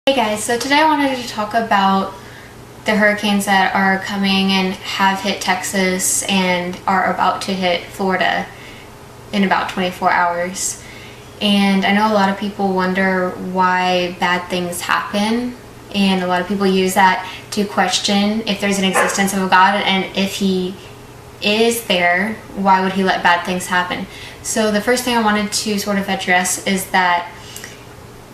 Hey guys, so today I wanted to talk about the hurricanes that are coming and have hit Texas and are about to hit Florida in about 24 hours. And I know a lot of people wonder why bad things happen, and a lot of people use that to question if there's an existence of a God, and if he is there, why would he let bad things happen? So the first thing I wanted to sort of address is that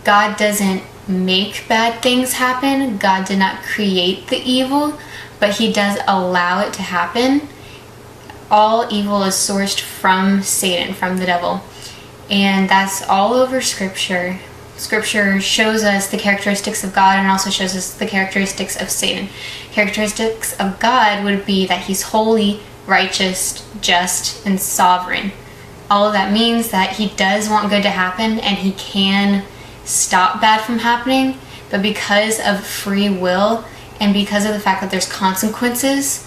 God doesn't make bad things happen. God did not create the evil, but he does allow it to happen. All evil is sourced from Satan, from the devil. And that's all over Scripture. Scripture shows us the characteristics of God and also shows us the characteristics of Satan. Characteristics of God would be that he's holy, righteous, just, and sovereign. All of that means that he does want good to happen and he can stop bad from happening, but because of free will and because of the fact that there's consequences,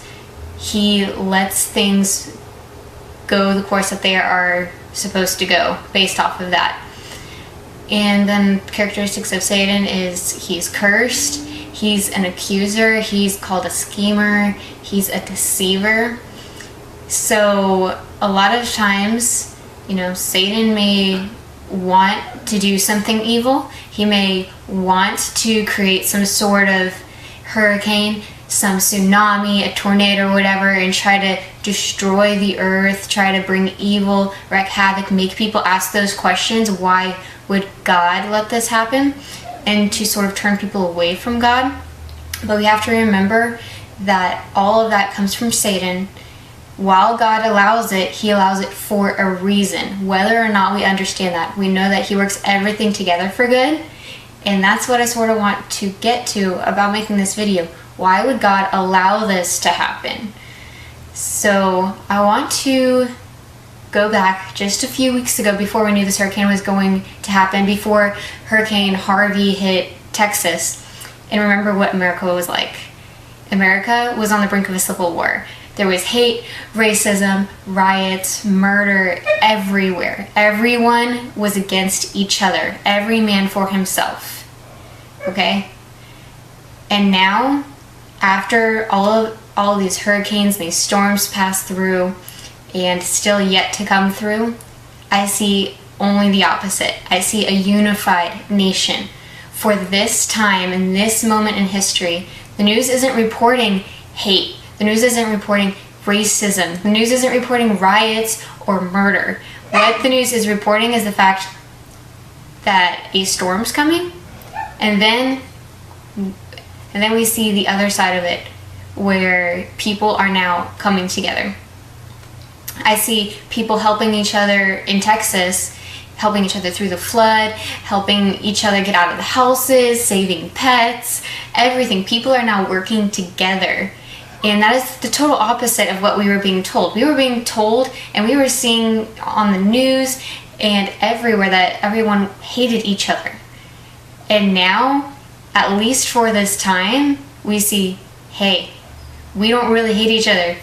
he lets things go the course that they are supposed to go based off of that. And then characteristics of Satan is he's cursed, he's an accuser, he's called a schemer, he's a deceiver. So a lot of times, Satan may want to do something evil. He may want to create some sort of hurricane, some tsunami, a tornado, or whatever, and try to destroy the earth, try to bring evil, wreak havoc, make people ask those questions. Why would God let this happen? And to sort of turn people away from God. But we have to remember that all of that comes from Satan. While God allows it, he allows it for a reason. Whether or not we understand that, we know that he works everything together for good. And that's what I sort of want to get to about making this video. Why would God allow this to happen? So I want to go back just a few weeks ago, before we knew this hurricane was going to happen, before Hurricane Harvey hit Texas, and remember what America was like. America was on the brink of a civil war. There was hate, racism, riots, murder everywhere. Everyone was against each other. Every man for himself. Okay? And now, after all of these hurricanes, these storms pass through, and still yet to come through, I see only the opposite. I see a unified nation. For this time, in this moment in history, the news isn't reporting hate. The news isn't reporting racism. The news isn't reporting riots or murder. What the news is reporting is the fact that a storm's coming, and then we see the other side of it, where people are now coming together. I see people helping each other in Texas, helping each other through the flood, helping each other get out of the houses, saving pets, everything. People are now working together. And that is the total opposite of what we were being told. We were being told, and we were seeing on the news and everywhere, that everyone hated each other. And now, at least for this time, we see, hey, we don't really hate each other.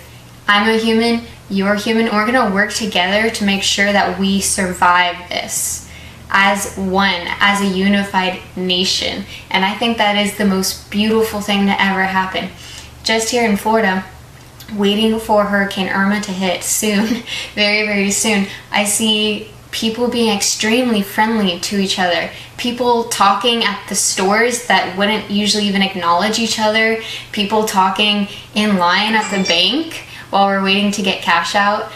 I'm a human, you're human, we're gonna work together to make sure that we survive this as one, as a unified nation. And I think that is the most beautiful thing to ever happen. Just here in Florida, waiting for Hurricane Irma to hit soon, very, very soon, I see people being extremely friendly to each other. People talking at the stores that wouldn't usually even acknowledge each other. People talking in line at the bank while we're waiting to get cash out.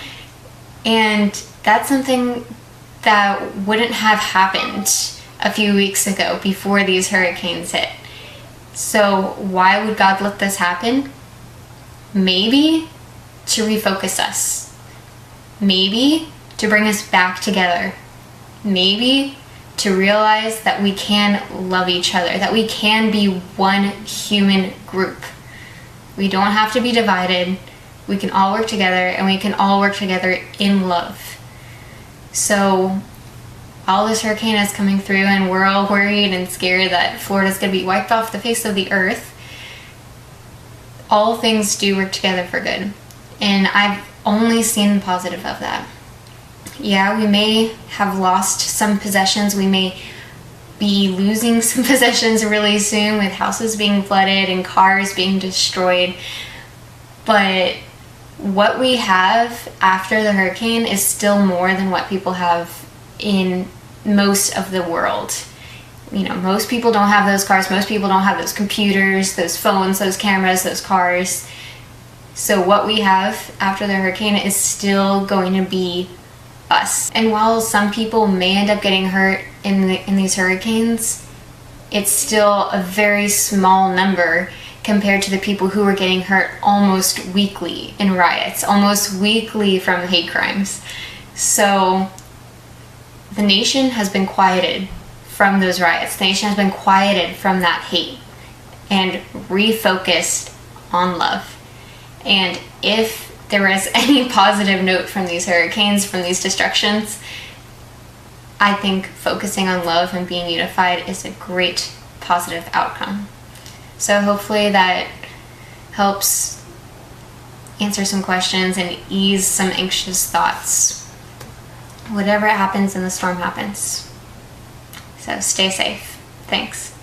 And that's something that wouldn't have happened a few weeks ago before these hurricanes hit. So why would God let this happen? Maybe to refocus us. Maybe to bring us back together. Maybe to realize that we can love each other, that we can be one human group. We don't have to be divided. We can all work together, and we can all work together in love. So all this hurricane is coming through, and we're all worried and scared that Florida's going to be wiped off the face of the earth. All things do work together for good, and I've only seen the positive of that. Yeah, we may have lost some possessions, we may be losing some possessions really soon, with houses being flooded and cars being destroyed. But what we have after the hurricane is still more than what people have in most of the world. You know, most people don't have those cars, most people don't have those computers, those phones, those cameras, those cars. So what we have after the hurricane is still going to be us. And while some people may end up getting hurt in these hurricanes, it's still a very small number compared to the people who are getting hurt almost weekly in riots, almost weekly from hate crimes. So the nation has been quieted from those riots. The nation has been quieted from that hate and refocused on love. And if there is any positive note from these hurricanes, from these destructions, I think focusing on love and being unified is a great positive outcome. So hopefully that helps answer some questions and ease some anxious thoughts. Whatever happens in the storm happens. So stay safe. Thanks.